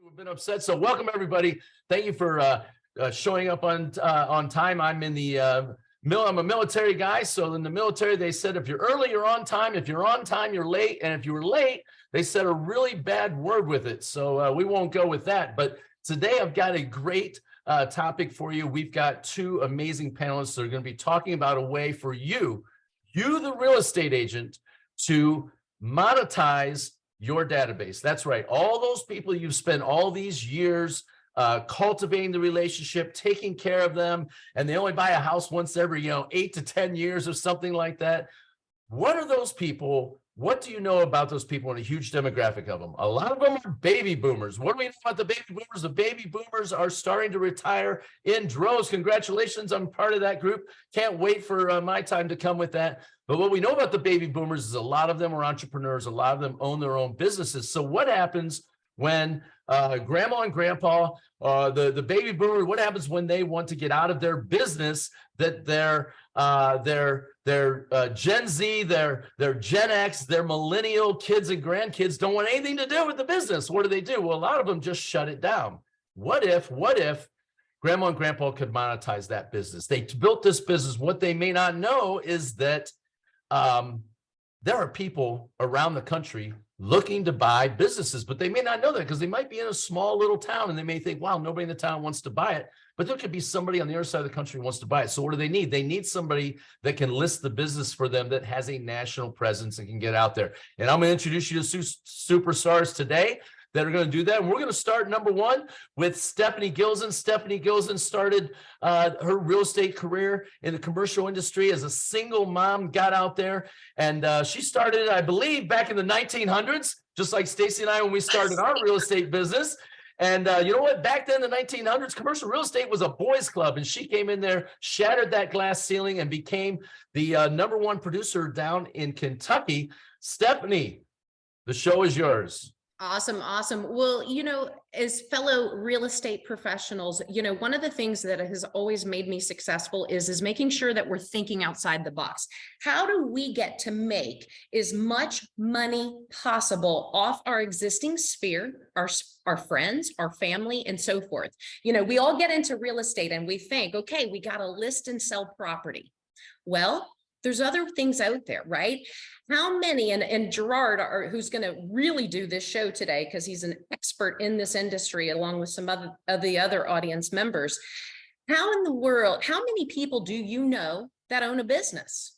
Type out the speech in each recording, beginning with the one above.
We've been upset. So welcome everybody. Thank you for showing up on time. I'm in the I'm a military guy. So in the military, they said if you're early, you're on time. If you're on time, you're late. And if you were late, they said a really bad word with it. So we won't go with that. But today I've got a great topic for you. We've got two amazing panelists that are going to be talking about a way for you, the real estate agent, to monetize your database. That's right. All those people you've spent all these years cultivating the relationship, taking care of them, and they only buy a house once every 8 to 10 years or something like that. What are those people? What do you know about those people and a huge demographic of them? A lot of them are baby boomers. What do we know about the baby boomers? The baby boomers are starting to retire in droves. Congratulations. I'm part of that group. Can't wait for my time to come with that. But what we know about the baby boomers is a lot of them are entrepreneurs. A lot of them own their own businesses. So what happens when grandma and grandpa, the baby boomer, what happens when they want to get out of their business that their Gen Z, their Gen X, their millennial kids and grandkids don't want anything to do with the business? What do? Well, a lot of them just shut it down. What if grandma and grandpa could monetize that business? They built this business. What they may not know is that there are people around the country looking to buy businesses, but they may not know that because they might be in a small little town and they may think, wow, nobody in the town wants to buy it. But there could be somebody on the other side of the country who wants to buy it. So what do they need? They need somebody that can list the business for them, that has a national presence and can get out there. And I'm going to introduce you to superstars today that are going to do that. And we're going to start, number one, with Stephanie Gilson. Stephanie Gilson started her real estate career in the commercial industry as a single mom, got out there, and she started, I believe, back in the 1900s, just like Stacy and I when we started our real estate business. And you know what? Back then in the 1900s, commercial real estate was a boys' club, and she came in there, shattered that glass ceiling, and became the #1 producer down in Kentucky. Stephanie, the show is yours. Awesome. Well, as fellow real estate professionals, one of the things that has always made me successful is making sure that we're thinking outside the box. How do we get to make as much money possible off our existing sphere, our friends, our family, and so forth? We all get into real estate and we think, okay, we got to list and sell property. Well, there's other things out there, right? How many, and Gerard, who's going to really do this show today because he's an expert in this industry along with some of the other audience members. How in the world, how many people do you know that own a business?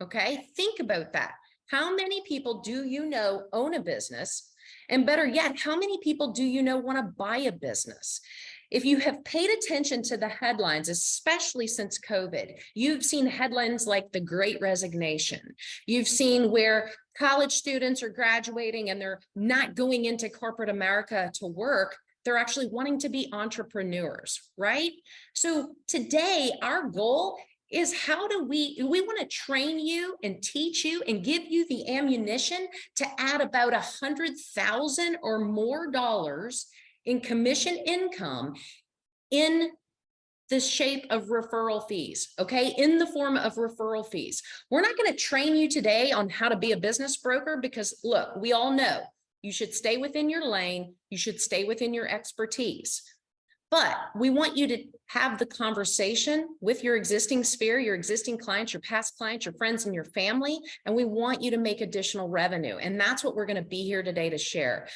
Okay, think about that. How many people do you know own a business? And better yet, how many people do you know want to buy a business? If you have paid attention to the headlines, especially since COVID, you've seen headlines like the Great Resignation. You've seen where college students are graduating and they're not going into corporate America to work. They're actually wanting to be entrepreneurs, right? So today, our goal is how do we want to train you and teach you and give you the ammunition to add about $100,000 or more dollars in commission income in the shape of referral fees, okay? In the form of referral fees. We're not going to train you today on how to be a business broker because look, we all know you should stay within your lane. You should stay within your expertise. But we want you to have the conversation with your existing sphere, your existing clients, your past clients, your friends, and your family. And we want you to make additional revenue. And that's what we're going to be here today to share.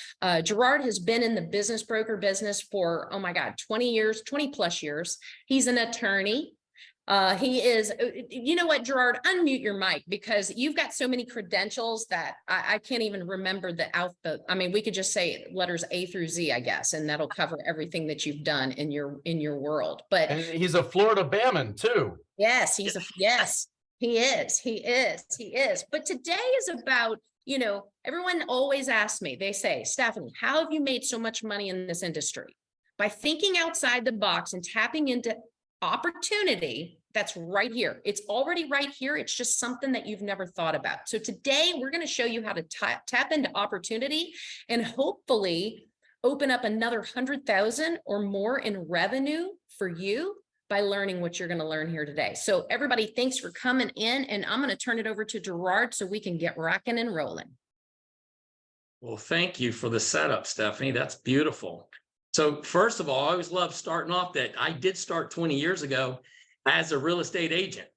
Gerard has been in the business broker business for, oh my God, 20 years, 20 plus years. He's an attorney. He is, you know what, Gerard, unmute your mic because you've got so many credentials that I can't even remember the alphabet. I mean, we could just say letters A through Z, I guess, and that'll cover everything that you've done in your world. But and he's a Florida Bamman too. Yes, yes, he is. But today is about, everyone always asks me, they say, Stephanie, how have you made so much money in this industry? By thinking outside the box and tapping into opportunity that's right here. It's already right here. It's just something that you've never thought about. So today we're going to show you how to tap into opportunity and hopefully open up another 100,000 or more in revenue for you by learning what you're going to learn here today. So everybody, thanks for coming in, and I'm going to turn it over to Gerard so we can get rocking and rolling. Well, thank you for the setup, Stephanie. That's beautiful. So first of all, I always love starting off that I did start 20 years ago as a real estate agent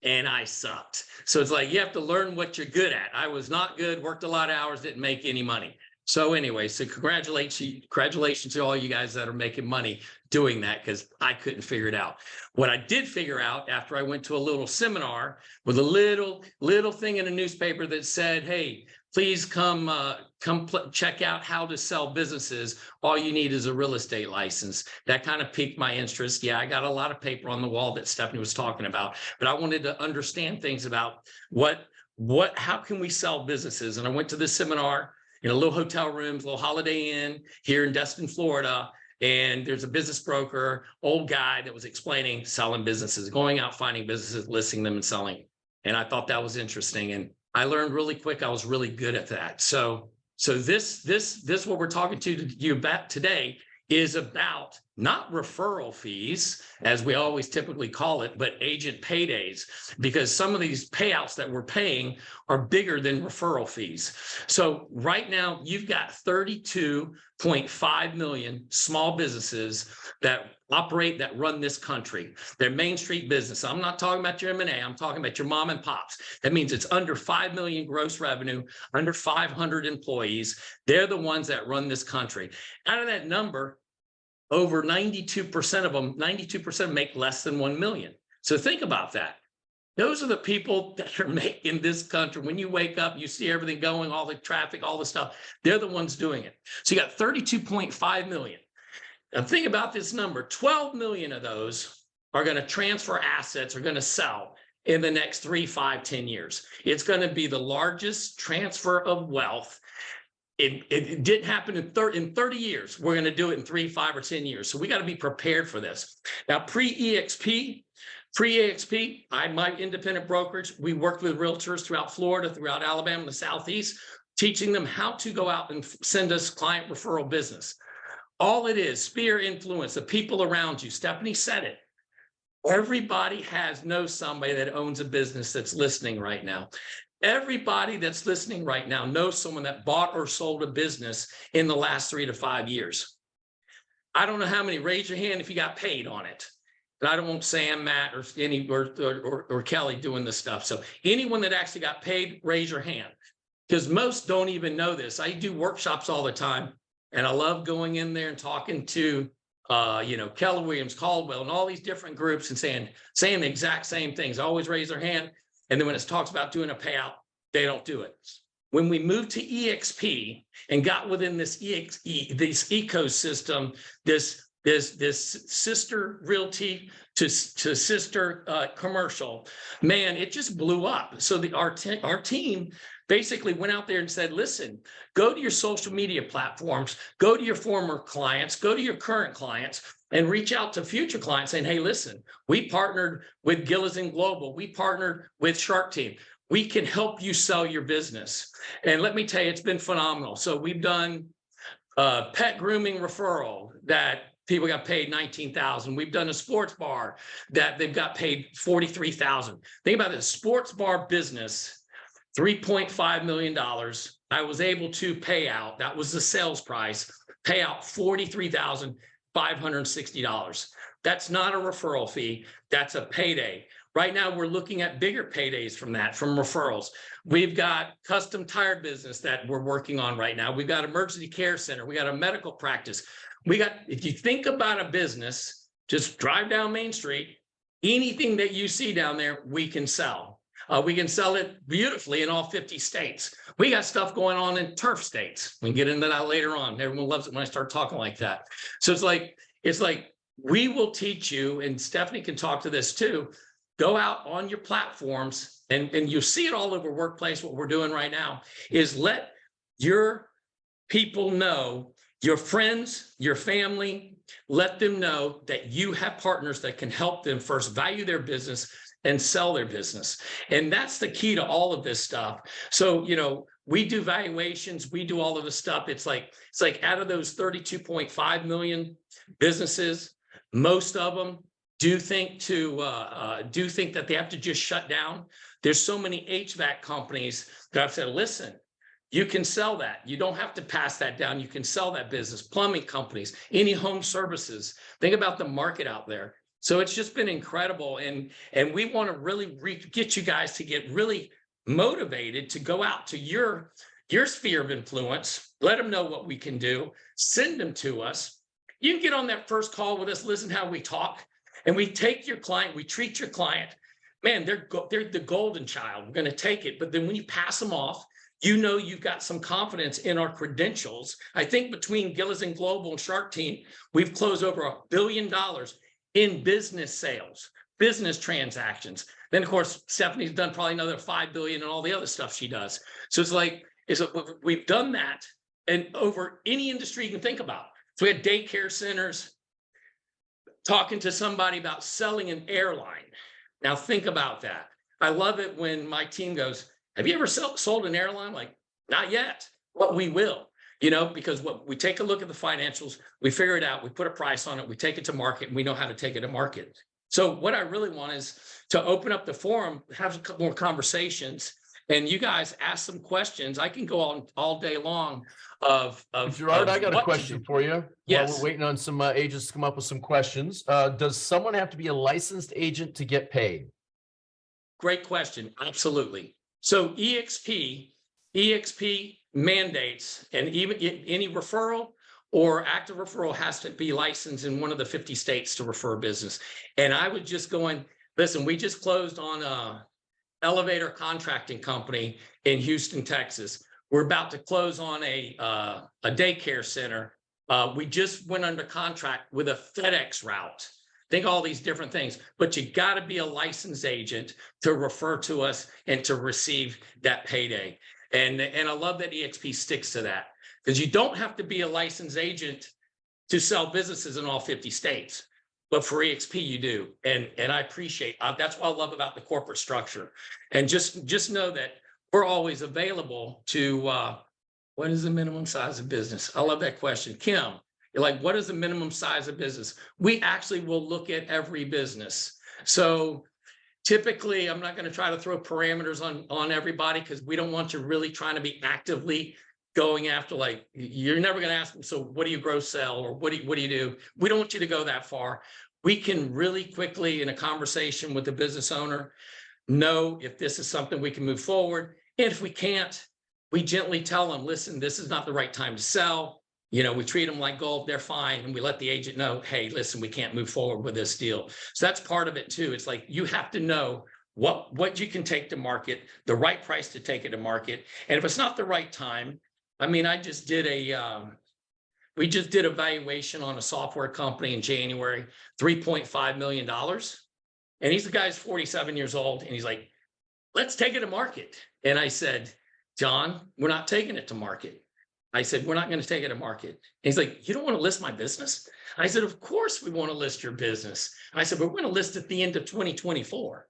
and I sucked. So it's like, you have to learn what you're good at. I was not good, worked a lot of hours, didn't make any money. So anyway, so congratulations to all you guys that are making money doing that, because I couldn't figure it out. What I did figure out after I went to a little seminar with a little thing in a newspaper that said, hey, please come check out how to sell businesses. All you need is a real estate license. That kind of piqued my interest. Yeah, I got a lot of paper on the wall that Stephanie was talking about, but I wanted to understand things about how can we sell businesses? And I went to this seminar in a little hotel rooms, little Holiday Inn here in Destin, Florida. And there's a business broker, old guy, that was explaining selling businesses, going out, finding businesses, listing them and selling. And I thought that was interesting. And I learned really quick. I was really good at that. So this what we're talking to you about today is about not referral fees, as we always typically call it, but agent paydays, because some of these payouts that we're paying are bigger than referral fees. So right now you've got 32.5 million small businesses that operate, that run this country. They're Main Street business. I'm not talking about your M&A. I'm talking about your mom and pops. That means it's under 5 million gross revenue, under 500 employees. They're the ones that run this country. Out of that number, over 92% of them make less than 1 million. So think about that. Those are the people that are making this country. When you wake up, you see everything going, all the traffic, all the stuff. They're the ones doing it. So you got 32.5 million. Now think about this number. 12 million of those are going to transfer assets, are going to sell in the next 3, 5, 10 years. It's going to be the largest transfer of wealth. It didn't happen in 30 years. We're going to do it in 3, 5, or 10 years. So we got to be prepared for this. Now, pre-EXP, my independent brokerage, we worked with realtors throughout Florida, throughout Alabama, the Southeast, teaching them how to go out and send us client referral business. All it is, sphere influence, the people around you. Stephanie said it. Everybody knows somebody that owns a business that's listening right now. Everybody that's listening right now knows someone that bought or sold a business in the last 3 to 5 years. I don't know how many. Raise your hand if you got paid on it. And I don't want Sam, Matt, or Kelly doing this stuff. So anyone that actually got paid, raise your hand, because most don't even know this. I do workshops all the time, and I love going in there and talking to Keller Williams, Caldwell, and all these different groups, and saying the exact same things. I always raise their hand. And then when it talks about doing a payout, they don't do it. When we moved to EXP and got within this ecosystem, this sister realty to sister commercial, man, it just blew up. So our team basically went out there and said, listen, go to your social media platforms, go to your former clients, go to your current clients, and reach out to future clients saying, hey, listen, we partnered with Gillis and Global. We partnered with Shark Team. We can help you sell your business. And let me tell you, it's been phenomenal. So we've done pet grooming referral that people got paid $19,000. We've done a sports bar that they've got paid $43,000. Think about this, sports bar business, $3.5 million. I was able to pay out, that was the sales price, pay out $43,560. That's not a referral fee. That's a payday. Right now, we're looking at bigger paydays from referrals. We've got custom tire business that we're working on right now. We've got emergency care center. We got a medical practice. If you think about a business, just drive down Main Street, anything that you see down there, we can sell. We can sell it beautifully in all 50 states. We got stuff going on in turf states. We can get into that later on. Everyone loves it when I start talking like that. So it's like we will teach you, and Stephanie can talk to this too. Go out on your platforms, and you see it all over Workplace. What we're doing right now is let your people know, your friends, your family, let them know that you have partners that can help them first value their business and sell their business. And that's the key to all of this stuff. So, we do valuations, we do all of this stuff. It's like out of those 32.5 million businesses, most of them do think that they have to just shut down. There's so many HVAC companies that I've said, listen, you can sell that. You don't have to pass that down. You can sell that business, plumbing companies, any home services. Think about the market out there. So it's just been incredible. And we want to really get you guys to get really motivated to go out to your sphere of influence, let them know what we can do, send them to us. You can get on that first call with us, listen how we talk, and we take your client, we treat your client. Man, they're the golden child. We're going to take it. But then when you pass them off, you know you've got some confidence in our credentials. I think between Gillis and Global and Shark Team, we've closed over $1 billion in business sales, business transactions. Then, of course, Stephanie's done probably another $5 billion and all the other stuff she does. So it's like, we've done that, and over any industry you can think about. So we had daycare centers, talking to somebody about selling an airline. Now think about that. I love it when my team goes, have you ever sold an airline? Like, not yet, but we will, because we take a look at the financials, we figure it out, we put a price on it, we take it to market, and we know how to take it to market. So what I really want is to open up the forum, have a couple more conversations, and you guys ask some questions. I can go on all day long of Gerard, I got a question for you. Yes. While we're waiting on some agents to come up with some questions. Does someone have to be a licensed agent to get paid? Great question. Absolutely. So EXP mandates, and even any referral or active referral has to be licensed in one of the 50 states to refer business. And I was just going, listen, we just closed on a elevator contracting company in Houston, Texas. We're about to close on a daycare center. We just went under contract with a FedEx route. Think all these different things, but you got to be a licensed agent to refer to us and to receive that payday. And I love that EXP sticks to that, because you don't have to be a licensed agent to sell businesses in all 50 states. But for EXP, you do. And I appreciate, that's what I love about the corporate structure. And just know that we're always available to, what is the minimum size of business? I love that question. Kim, you're like, what is the minimum size of business? We actually will look at every business. So typically, I'm not going to try to throw parameters on everybody, because we don't want you really trying to be actively going after, like, you're never going to ask them, so what do you gross sell, or what do you do? We don't want you to go that far. We can really quickly, in a conversation with the business owner, know if this is something we can move forward. And if we can't, we gently tell them, listen, this is not the right time to sell. We treat them like gold, they're fine. And we let the agent know, hey, listen, we can't move forward with this deal. So that's part of it too. It's like, you have to know what you can take to market, the right price to take it to market. And if it's not the right time, I mean, we just did a valuation on a software company in January, $3.5 million. And the guy's 47 years old. And he's like, let's take it to market. And I said, John, we're not taking it to market. I said, we're not going to take it to market. And he's like, you don't want to list my business? I said, of course we want to list your business. I said, but we're going to list at the end of 2024.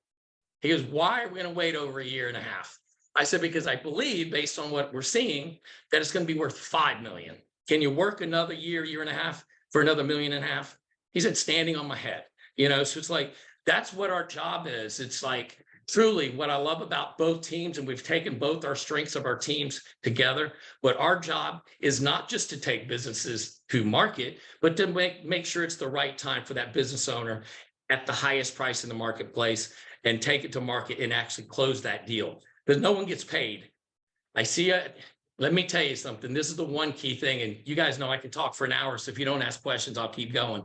He goes, why are we going to wait over a year and a half? I said, because I believe, based on what we're seeing, that it's going to be worth $5 million. Can you work another year and a half for another $1.5 million? He said, standing on my head. So it's like, that's what our job is. It's like, truly what I love about both teams, and we've taken both our strengths of our teams together, but our job is not just to take businesses to market, but to make sure it's the right time for that business owner at the highest price in the marketplace, and take it to market and actually close that deal. Because no one gets paid. I see it. Let me tell you something. This is the one key thing, and you guys know I can talk for an hour, so if you don't ask questions, I'll keep going.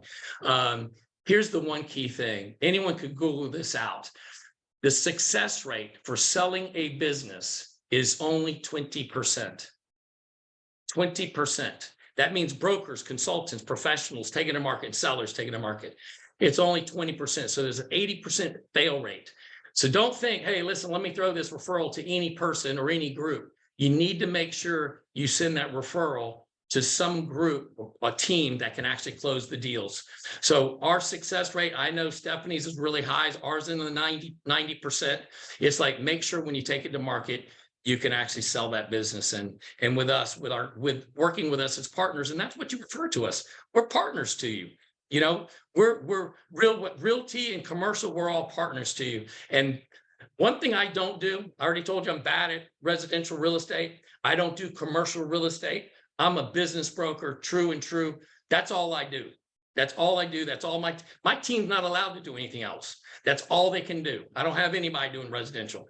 Here's the one key thing. Anyone could Google this out. The success rate for selling a business is only 20%. 20%. That means brokers, consultants, professionals taking to market, and sellers taking to market. It's only 20%. So there's an 80% fail rate. So don't think, hey, listen, let me throw this referral to any person or any group. You need to make sure you send that referral to some group, a team that can actually close the deals. So our success rate, I know Stephanie's is really high. Ours in the 90%. It's like, make sure when you take it to market, you can actually sell that business. And with us, with working with us as partners, and that's what you refer to us. We're partners to you. We're realty and commercial. We're all partners to you. And one thing I don't do, I already told you I'm bad at residential real estate. I don't do commercial real estate. I'm a business broker, true and true. That's all I do. That's all I do. That's all my team's not allowed to do anything else. That's all they can do. I don't have anybody doing residential.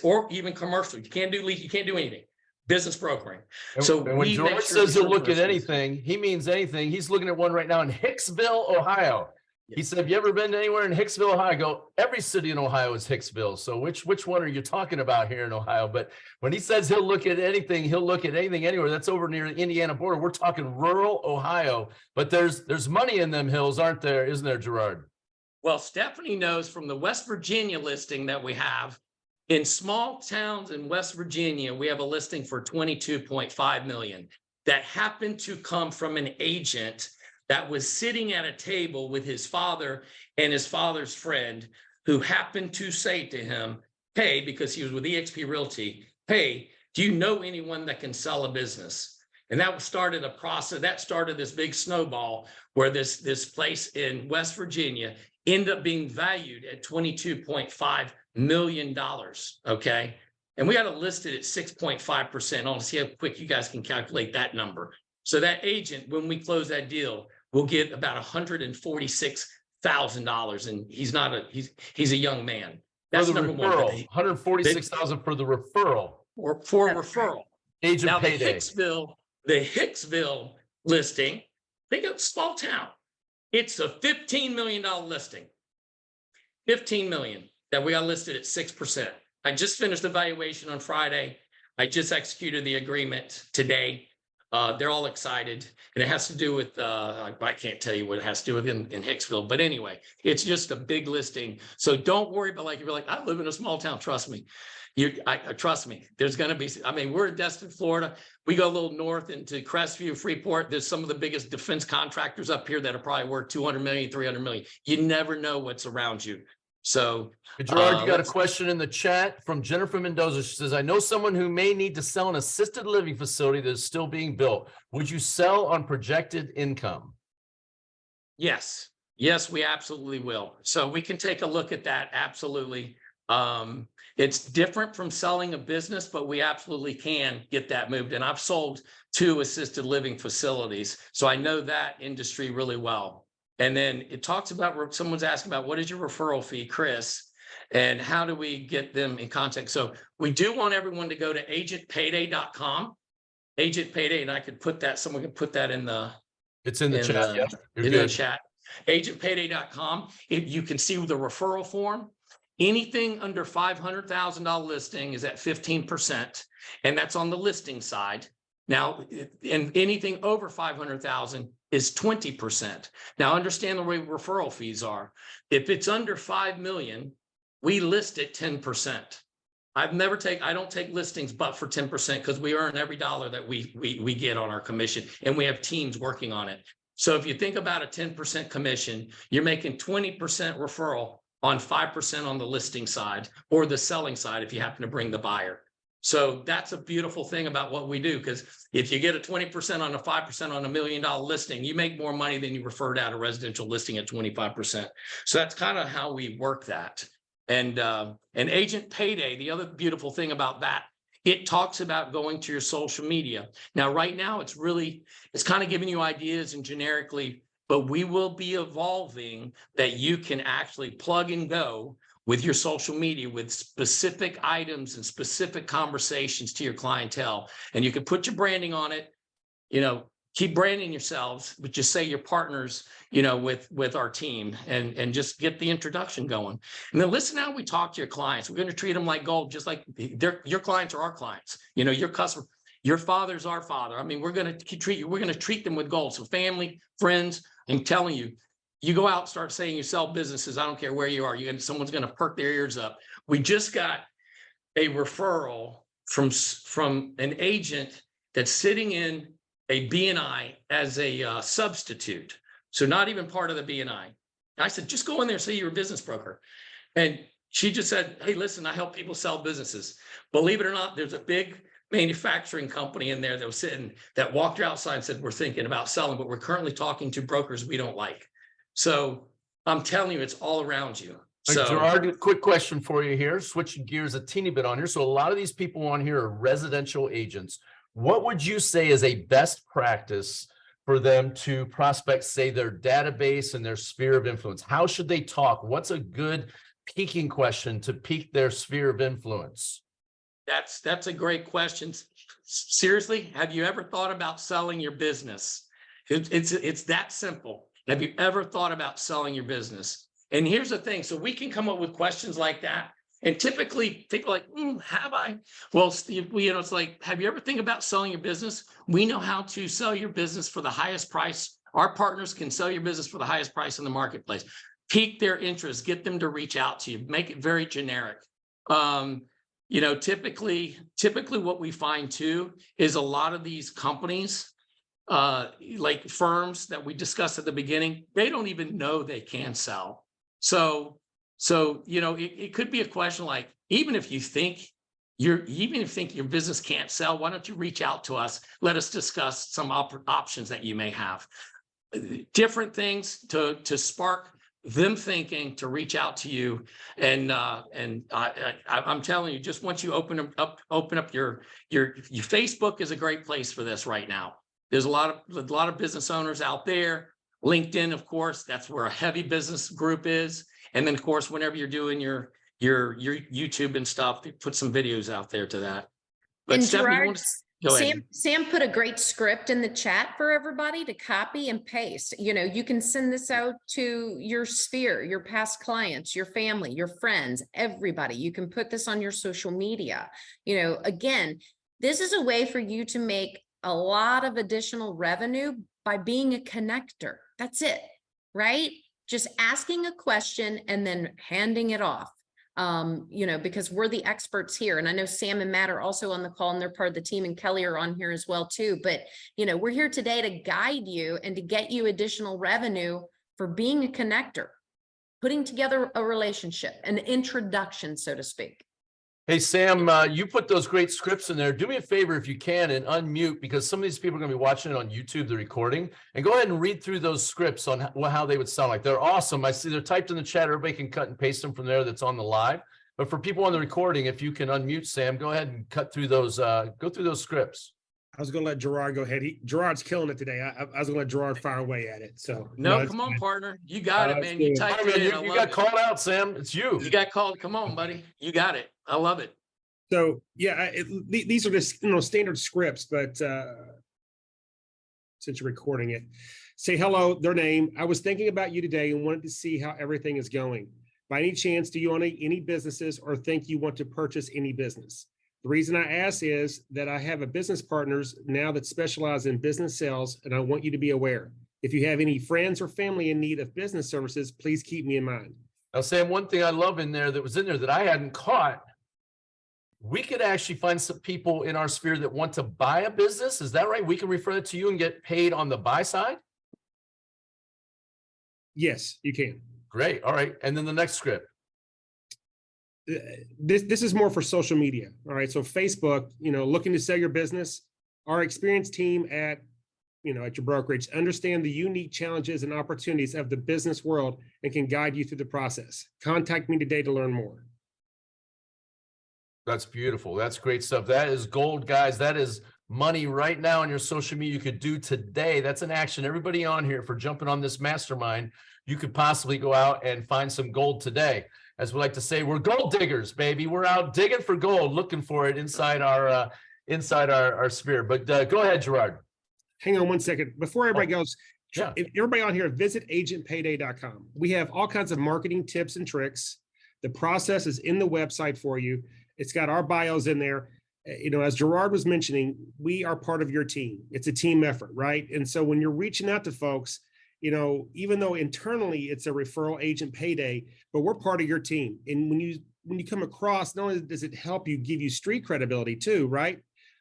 Or even commercial. You can't do lease. You can't do anything. Business brokering. So and when George says he'll look at anything, he means anything. He's looking at one right now in Hicksville, Ohio. He said, have you ever been to anywhere in Hicksville, Ohio? I go, every city in Ohio is Hicksville. So which one are you talking about here in Ohio? But when he says he'll look at anything anywhere. That's over near the Indiana border. We're talking rural Ohio. But there's money in them hills, aren't there? Isn't there, Gerard? Well, Stephanie knows from the West Virginia listing that we have. In small towns in West Virginia, we have a listing for 22.5 million that happened to come from an agent that was sitting at a table with his father and his father's friend, who happened to say to him, hey, because he was with eXp Realty, hey, do you know anyone that can sell a business? And that started a process, that started this big snowball where this place in West Virginia ended up being valued at $22.5 million, okay? And we got it listed at 6.5%. I want to see how quick you guys can calculate that number. So that agent, when we close that deal, will get about $146,000, and he's a young man. That's number one. $146,000 for the referral. Or for referral. Agent now Payday. The Hicksville listing, think of small town. It's a $15 million listing. 15 million that we got listed at 6%. I just finished the valuation on Friday. I just executed the agreement today. They're all excited, and it has to do with, I can't tell you what it has to do with in Hicksville, but anyway, it's just a big listing. So don't worry about if you're like, I live in a small town, trust me. Trust me, there's going to be, we're in Destin, Florida. We go a little north into Crestview, Freeport. There's some of the biggest defense contractors up here that are probably worth 200 million, 300 million. You never know what's around you. So Gerard, you got a question in the chat from Jennifer Mendoza. She says, I know someone who may need to sell an assisted living facility that is still being built. Would you sell on projected income? Yes, we absolutely will. So we can take a look at that. Absolutely. It's different from selling a business, but we absolutely can get that moved. And I've sold 2 assisted living facilities, so I know that industry really well. And then it talks about, someone's asking about, what is your referral fee, Chris? And how do we get them in contact? So we do want everyone to go to agentpayday.com. Agent Payday, and I could put that, someone can put that in the... It's in the chat, yeah. In the chat. Agentpayday.com. You can see the referral form. Anything under $500,000 listing is at 15%, and that's on the listing side. Now, and anything over 500,000 is 20%. Now, understand the way referral fees are. If it's under 5 million, we list at 10%. I don't take listings but for 10% because we earn every dollar that we get on our commission, and we have teams working on it. So if you think about a 10% commission, you're making 20% referral on 5% on the listing side or the selling side if you happen to bring the buyer. So that's a beautiful thing about what we do, because if you get a 20% on a 5% on $1 million listing, you make more money than you referred out a residential listing at 25%. So that's kind of how we work that. And Agent Payday, the other beautiful thing about that, it talks about going to your social media. Now, right now, it's kind of giving you ideas and generically, but we will be evolving that you can actually plug and go with your social media with specific items and specific conversations to your clientele. And you can put your branding on it, keep branding yourselves, but just say you're partners, with our team and just get the introduction going. And then listen how we talk to your clients. We're going to treat them like gold, just like your clients are our clients. Your customer, your father's our father. We're going to treat them with gold. So family, friends, I'm telling you, you go out, start saying you sell businesses. I don't care where you are. Someone's going to perk their ears up. We just got a referral from an agent that's sitting in a BNI as a substitute. So not even part of the BNI. I said, just go in there and say you're a business broker. And she just said, hey, listen, I help people sell businesses. Believe it or not, there's a big manufacturing company in there that was sitting, that walked her outside and said, we're thinking about selling, but we're currently talking to brokers we don't like. So I'm telling you, it's all around you. So Gerard, quick question for you here, switching gears a teeny bit on here. So a lot of these people on here are residential agents. What would you say is a best practice for them to prospect, say, their database and their sphere of influence? How should they talk? What's a good peaking question to peak their sphere of influence? that's a great question. Seriously, have you ever thought about selling your business? It's that simple. Have you ever thought about selling your business? And here's the thing. So we can come up with questions like that. And typically people are like, have I? Well, Steve, it's like, have you ever think about selling your business? We know how to sell your business for the highest price. Our partners can sell your business for the highest price in the marketplace. Pique their interest, get them to reach out to you, make it very generic. Typically what we find too is a lot of these companies, like firms that we discussed at the beginning, they don't even know they can sell. So it could be a question like, even if you think your business can't sell, why don't you reach out to us? Let us discuss some options that you may have. Different things to spark them thinking to reach out to you. And I'm telling you, just once you open up your Facebook is a great place for this right now. There's a lot of business owners out there. LinkedIn, of course, that's where a heavy business group is. And then, of course, whenever you're doing your YouTube and stuff, they put some videos out there to that. But And Stephanie, Gerard, go ahead. Sam put a great script in the chat for everybody to copy and paste. You can send this out to your sphere, your past clients, your family, your friends, everybody. You can put this on your social media. Again, this is a way for you to make a lot of additional revenue by being a connector. That's it, right? Just asking a question and then handing it off. Because we're the experts here. And I know Sam and Matt are also on the call and they're part of the team, and Kelly are on here as well too. But, we're here today to guide you and to get you additional revenue for being a connector, putting together a relationship, an introduction, so to speak. Hey, Sam, you put those great scripts in there. Do me a favor if you can and unmute, because some of these people are going to be watching it on YouTube, the recording, and go ahead and read through those scripts on how they would sound like. They're awesome. I see they're typed in the chat. Everybody can cut and paste them from there. That's on the live. But for people on the recording, if you can unmute, Sam, go ahead and cut through those, go through those scripts. I was going to let Gerard go ahead. Gerard's killing it today. I was going to let Gerard fire away at it. So no, come on, partner. You got it, man. You typed it in. You got called out, Sam. It's you. You got called. Come on, buddy. You got it. I love it. So yeah, these are just standard scripts, but since you're recording it, say hello, their name. I was thinking about you today and wanted to see how everything is going. By any chance, do you own any businesses or think you want to purchase any business? The reason I ask is that I have a business partners now that specialize in business sales, and I want you to be aware. If you have any friends or family in need of business services, please keep me in mind. Now, Sam, one thing I love in there that was in there that I hadn't caught, we could actually find some people in our sphere that want to buy a business. Is that right? We can refer it to you and get paid on the buy side? Yes, you can. Great. All right. And then the next script. This is more for social media. All right. So Facebook, looking to sell your business, our experienced team at your brokerage understand the unique challenges and opportunities of the business world and can guide you through the process. Contact me today to learn more. That's beautiful. That's great stuff. That is gold, guys. That is money right now on your social media you could do today. That's an action. Everybody on here for jumping on this mastermind, you could possibly go out and find some gold today. As we like to say, we're gold diggers, baby. We're out digging for gold, looking for it inside our sphere. But go ahead, Gerard. Hang on one second. Before everybody goes, yeah. If everybody on here, visit agentpayday.com. We have all kinds of marketing tips and tricks. The process is in the website for you. It's got our bios in there. As Gerard was mentioning, we are part of your team. It's a team effort, right? And so when you're reaching out to folks, even though internally it's a referral agent payday, but we're part of your team. And when you come across, not only does it help you give you street credibility too, right?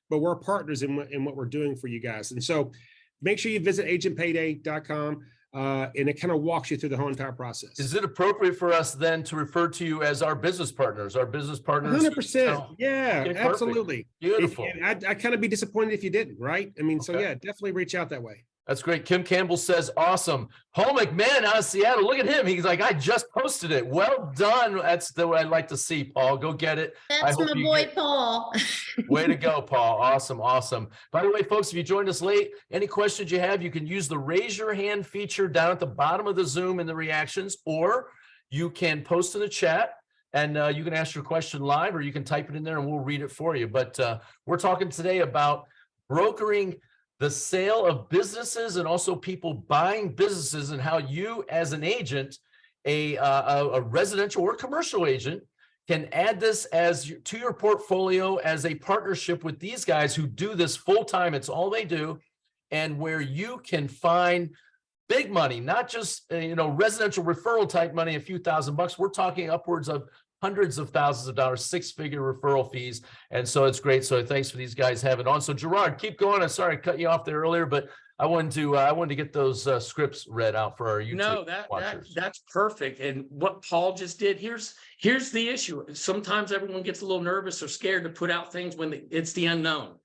But we're partners in what we're doing for you guys. And so make sure you visit agentpayday.com. And it kind of walks you through the whole entire process. Is it appropriate for us then to refer to you as our business partners? 100%. Yeah, okay, absolutely. Beautiful. I'd kind of be disappointed if you didn't, right? I mean, so yeah, definitely reach out that way. That's great. Kim Campbell says, awesome. Paul McMahon out of Seattle. Look at him. He's like, I just posted it. Well done. That's the way I'd like to see, Paul. Go get it. That's my boy, Paul. Way to go, Paul. Awesome. Awesome. By the way, folks, if you joined us late, any questions you have, you can use the raise your hand feature down at the bottom of the Zoom in the reactions, or you can post in the chat and you can ask your question live, or you can type it in there and we'll read it for you. But we're talking today about brokering the sale of businesses and also people buying businesses, and how you as an agent, a residential or commercial agent, can add this to your portfolio as a partnership with these guys who do this full time. It's all they do, and where you can find big money, not just residential referral type money, a few $1,000. We're talking upwards of hundreds of thousands of dollars, 6-figure referral fees. And so it's great. So thanks for these guys having on. So Gerard, keep going. I'm sorry I cut you off there earlier, but I wanted to get those scripts read out for our YouTube watchers. That's perfect. And what Paul just did, here's the issue. Sometimes everyone gets a little nervous or scared to put out things when it's the unknown.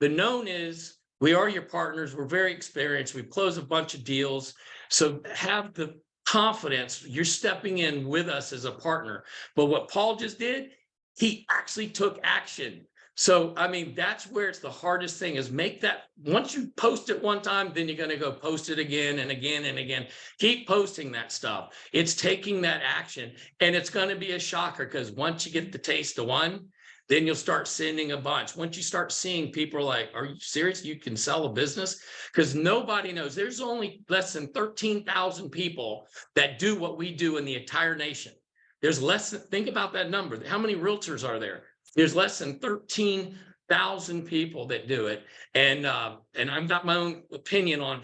The known is we are your partners. We're very experienced. We've closed a bunch of deals. So have the confidence you're stepping in with us as a partner. But what Paul just did, he actually took action. So, I mean, that's where it's the hardest thing, is make that, once you post it one time, then you're going to go post it again and again and again. Keep posting that stuff. It's taking that action, and it's going to be a shocker, because once you get the taste of one, then you'll start sending a bunch. Once you start seeing people like, are you serious? You can sell a business? Because nobody knows. There's only less than 13,000 people that do what we do in the entire nation. There's less than, think about that number. How many realtors are there? There's less than 13,000 people that do it. And I've got my own opinion on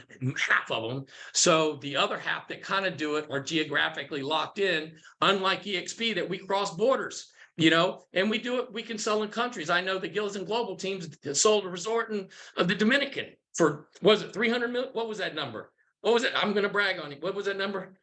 half of them. So the other half that kind of do it are geographically locked in, unlike EXP that we cross borders. And we do it. We can sell in countries. I know the Gillis and Global teams sold a resort in the Dominican for, was it 300 million? What was that number? What was it? I'm going to brag on you. What was that number?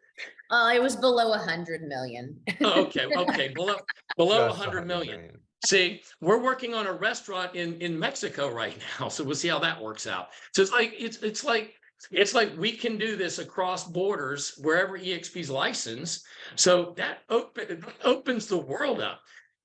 It was below 100 million. Oh, okay. Below 100 million. See, we're working on a restaurant in Mexico right now. So we'll see how that works out. So it's like we can do this across borders wherever EXP's licensed. So that opens the world up.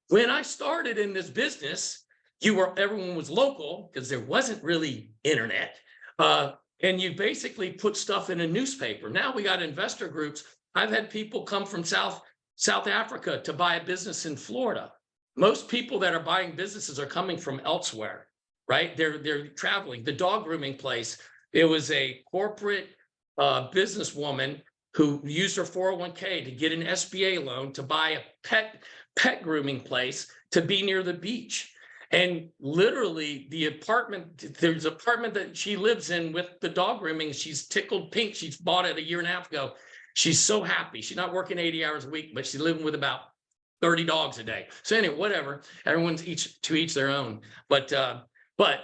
When I started in this business, everyone was local because there wasn't really internet. And you basically put stuff in a newspaper. Now we got investor groups. I've had people come from South Africa to buy a business in Florida. Most people that are buying businesses are coming from elsewhere, right? They're traveling. The dog grooming place, it was a corporate businesswoman who used her 401k to get an SBA loan to buy a pet grooming place to be near the beach. And literally there's an apartment that she lives in with the dog grooming. She's tickled pink. She's bought it a year and a half ago. She's so happy. She's not working 80 hours a week, but she's living with about 30 dogs a day. So anyway, whatever. Everyone's to each their own. But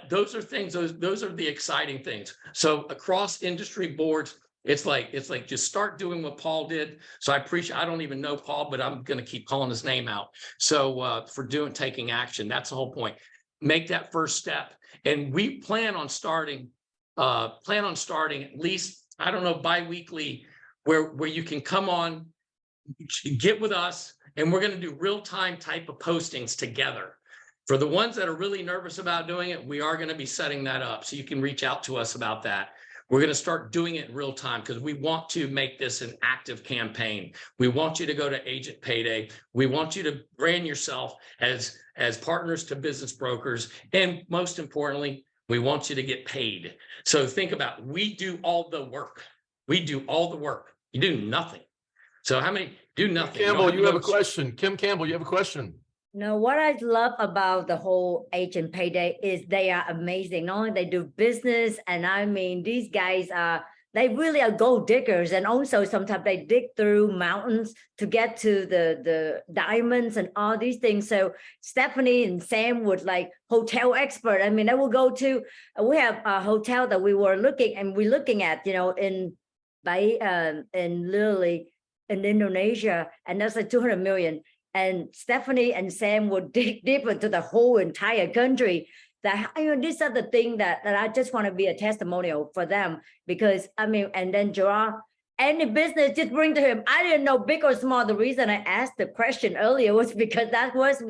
those are things, those are the exciting things. So across industry boards, it's like just start doing what Paul did. So I don't even know Paul, but I'm going to keep calling his name out. So for taking action, that's the whole point. Make that first step. And we plan on starting at least, I don't know, bi-weekly, where you can come on, get with us, and we're going to do real-time type of postings together. For the ones that are really nervous about doing it, we are going to be setting that up. So you can reach out to us about that. We're going to start doing it in real time because we want to make this an active campaign. We want you to go to Agent Payday. We want you to brand yourself as partners to business brokers. And most importantly, we want you to get paid. So think about, we do all the work. We do all the work. You do nothing. So how many do nothing? Kim Campbell, you have a question. Kim Campbell, you have a question. No, what I love about the whole Agent Payday is they are amazing. Not only they do business, and I mean, these guys they really are gold diggers. And also sometimes they dig through mountains to get to the diamonds and all these things. So Stephanie and Sam would like hotel expert. I mean, they will go to, we have a hotel that we were looking at, in literally in Indonesia, and that's like 200 million. And Stephanie and Sam would dig deep into the whole entire country. that, these are the things that I just want to be a testimonial for them, because I mean, and then Gerard, any business, just bring to him. I didn't know big or small. The reason I asked the question earlier was because that was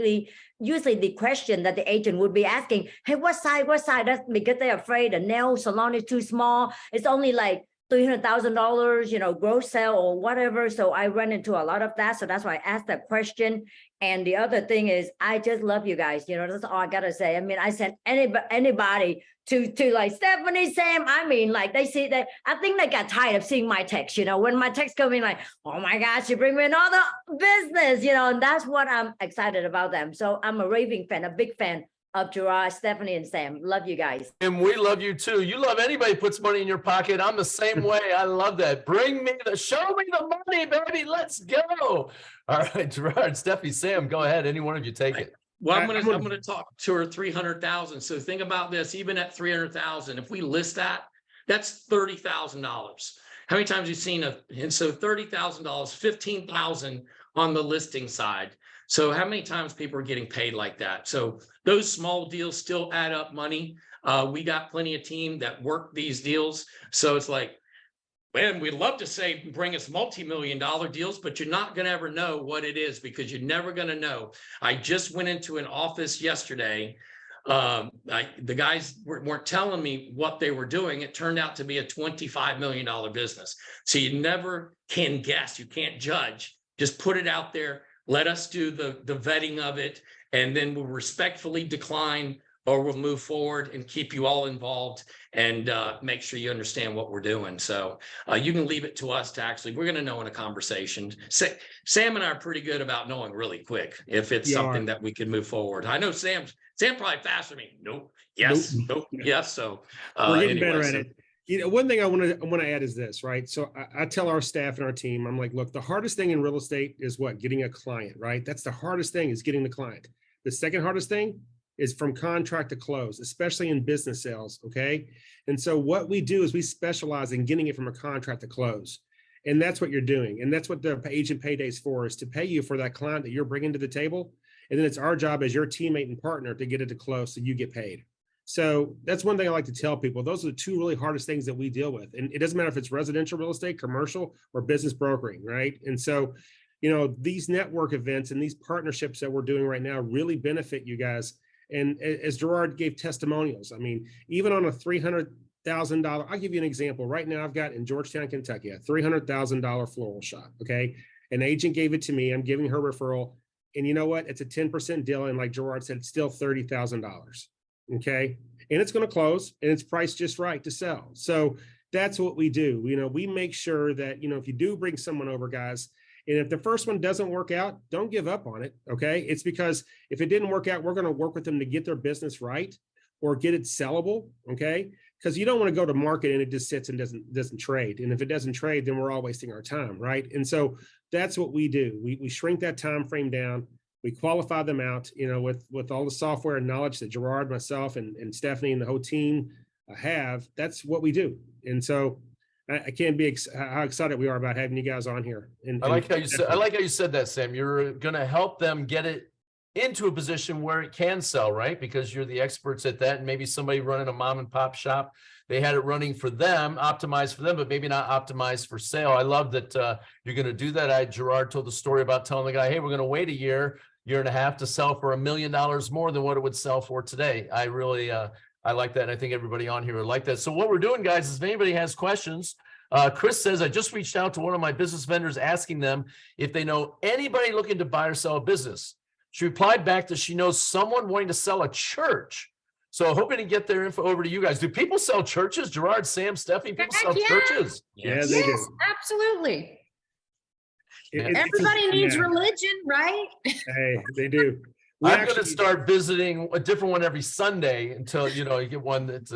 usually the question that the agent would be asking. Hey, what size? What size? That's because they're afraid the nail salon is too small. It's only like $300,000, gross sale or whatever. So I run into a lot of that. So that's why I asked that question. And the other thing is, I just love you guys. That's all I gotta say. I mean, I sent anybody to like Stephanie, Sam. I mean, like they see that. I think they got tired of seeing my text. When my text come in, like, oh my gosh, you bring me another business. And that's what I'm excited about them. So I'm a raving fan, a big fan of Gerard, Stephanie, and Sam. Love you guys. And we love you too. You love anybody who puts money in your pocket. I'm the same way. I love that. Show me the money, baby. Let's go. All right, Gerard, Stephanie, Sam, go ahead. Any one of you take it. Well, I'm gonna talk to her 300,000. So think about this, even at 300,000, if we list that, that's $30,000. How many times have you seen and so $30,000, 15,000 on the listing side. So how many times people are getting paid like that? So those small deals still add up money. We got plenty of team that work these deals. So it's like, man, we'd love to say bring us multi-million-dollar deals, but you're not going to ever know what it is because you're never going to know. I just went into an office yesterday. The guys weren't telling me what they were doing. It turned out to be a $25 million business. So you never can guess. You can't judge. Just put it out there. Let us do the vetting of it, and then we'll respectfully decline, or we'll move forward and keep you all involved and make sure you understand what we're doing. So you can leave it to us to we're going to know in a conversation. Sam and I are pretty good about knowing really quick if it's something that we can move forward. I know Sam probably faster than me. Nope. Yes. Nope. Yes. So we're getting better at it. One thing I want to add is this, right? So I tell our staff and our team, I'm like, look, the hardest thing in real estate is what? Getting a client, right? That's the hardest thing, is getting the client. The second hardest thing is from contract to close, especially in business sales. Okay. And so what we do is we specialize in getting it from a contract to close. And that's what you're doing. And that's what the agent payday is for, is to pay you for that client that you're bringing to the table. And then it's our job as your teammate and partner to get it to close so you get paid. So that's one thing I like to tell people. Those are the two really hardest things that we deal with. And it doesn't matter if it's residential real estate, commercial, or business brokering, right? And so, these network events and these partnerships that we're doing right now really benefit you guys. And as Gerard gave testimonials, I mean, even on a $300,000, I'll give you an example. Right now, I've got in Georgetown, Kentucky, a $300,000 floral shop. Okay. An agent gave it to me. I'm giving her referral. And you know what? It's a 10% deal. And like Gerard said, it's still $30,000. Okay. And it's going to close, and it's priced just right to sell. So that's what we do. We make sure that, if you do bring someone over, guys, and if the first one doesn't work out, don't give up on it. Okay. It's because if it didn't work out, we're going to work with them to get their business right or get it sellable. Okay. Because you don't want to go to market and it just sits and doesn't trade. And if it doesn't trade, then we're all wasting our time. Right. And so that's what we do. We shrink that time frame down. We qualify them out, with all the software and knowledge that Gerard, myself, and Stephanie and the whole team have. That's what we do. And so I can't be how excited we are about having you guys on here. And I like how you said that, Sam. You're going to help them get it into a position where it can sell, right? Because you're the experts at that. And maybe somebody running a mom and pop shop, they had it running for them, optimized for them, but maybe not optimized for sale. I love that you're going to do that. Gerard told the story about telling the guy, hey, we're going to wait a year and a half to sell for $1 million more than what it would sell for today. I really, I like that. And I think everybody on here would like that. So what we're doing, guys, is if anybody has questions, Chris says, I just reached out to one of my business vendors asking them if they know anybody looking to buy or sell a business. She replied back that she knows someone wanting to sell a church. So hoping to get their info over to you guys. Do people sell churches? Gerard, Sam, Stephanie, people sell churches? Yeah, they do. Absolutely. Everybody needs religion, right? Hey, they do. I'm going to start visiting a different one every Sunday until, you get one that's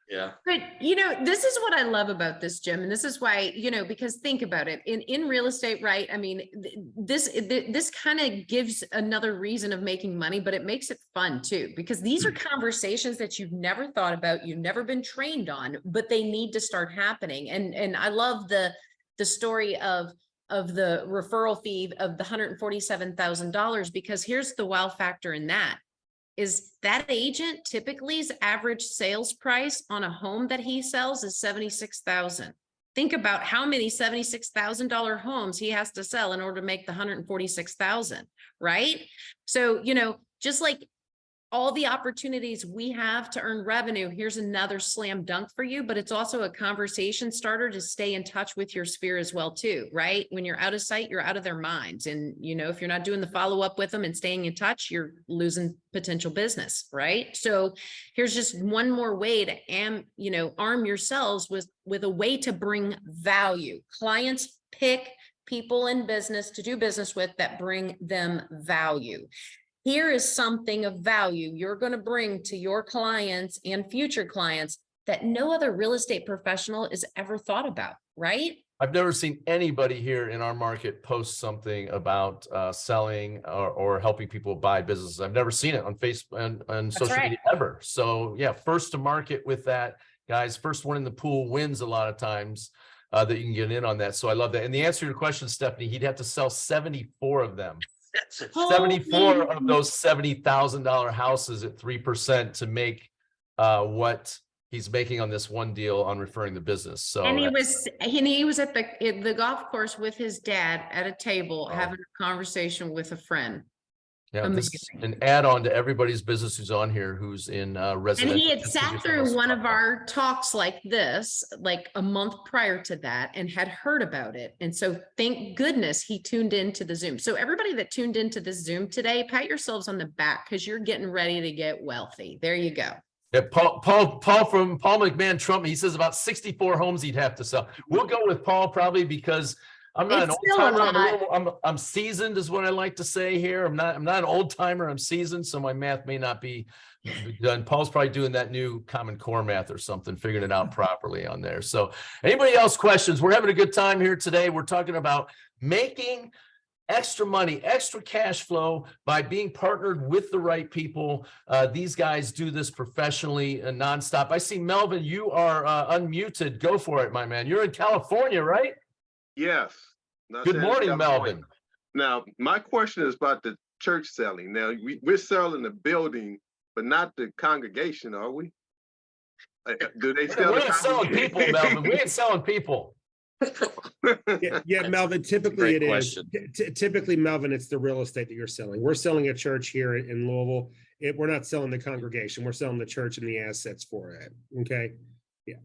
yeah. But, this is what I love about this, Jim. And this is why, because think about it in real estate, right? I mean, this kind of gives another reason of making money, but it makes it fun too, because these are conversations that you've never thought about, you've never been trained on, but they need to start happening. And I love the story of the referral fee of the $147,000, because here's the wow factor in that. is that agent typically's average sales price on a home that he sells is $76,000. Think about how many $76,000 homes he has to sell in order to make the $146,000, right? So, you know, just like all the opportunities we have to earn revenue, here's another slam dunk for you, but it's also a conversation starter to stay in touch with your sphere as well too, right? When you're out of sight, you're out of their minds. And, you know, if you're not doing the follow-up with them and staying in touch, you're losing potential business, right? So here's just one more way to arm yourselves with a way to bring value. Clients pick people in business to do business with that bring them value. Here is something of value you're going to bring to your clients and future clients that no other real estate professional is ever thought about, right? I've never seen anybody here in our market post something about selling or helping people buy businesses. I've never seen it on Facebook and social media ever. So yeah, first to market with that, guys. First one in the pool wins a lot of times that you can get in on that. So I love that. And the answer to your question, Stephanie, he'd have to sell 74 of them. 74 of those $70,000 houses at 3% to make what he's making on this one deal on referring the business. So and he was at the golf course with his dad at a table having a conversation with a friend. Yeah, this is an add-on to everybody's business who's on here, who's in residential. And he had sat through one of our talks like this, like a month prior to that, and had heard about it. And so thank goodness he tuned into the Zoom. So everybody that tuned into this Zoom today, pat yourselves on the back because you're getting ready to get wealthy. There you go. Yeah, Paul from Paul McMahon Trump, he says about 64 homes he'd have to sell. We'll go with Paul probably because I'm not an old timer. I'm seasoned is what I like to say here. I'm not an old timer. I'm seasoned, so my math may not be done. Paul's probably doing that new Common Core math or something, figuring it out properly on there. So anybody else questions? We're having a good time here today. We're talking about making extra money, extra cash flow by being partnered with the right people. These guys do this professionally and nonstop. I see Melvin, you are unmuted. Go for it, my man. You're in California, right? Yes. Good morning, Melvin. Now, my question is about the church selling. Now, we're selling the building, but not the congregation, are we? Do they sell? We ain't selling people, Melvin. We ain't selling people. Yeah, Melvin, typically it is. Typically, Melvin, it's the real estate that you're selling. We're selling a church here in Louisville. We're not selling the congregation. We're selling the church and the assets for it. Okay. Yeah.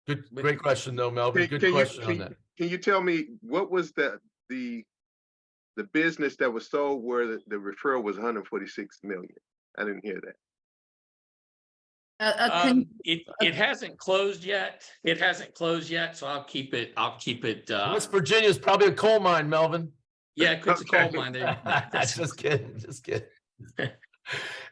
Good, great question though, Melvin. Good question on that. Can you tell me what was the business that was sold where the referral was 146 million? I didn't hear that. It hasn't closed yet. It hasn't closed yet, so I'll keep it. West Virginia is probably a coal mine, Melvin. Yeah, it's a coal mine there. Just kidding.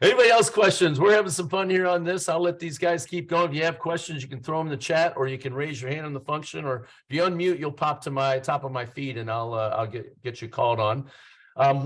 Anybody else questions? We're having some fun here on this. I'll let these guys keep going. If you have questions, you can throw them in the chat, or you can raise your hand on the function, or if you unmute, you'll pop to my top of my feed, and I'll get you called on.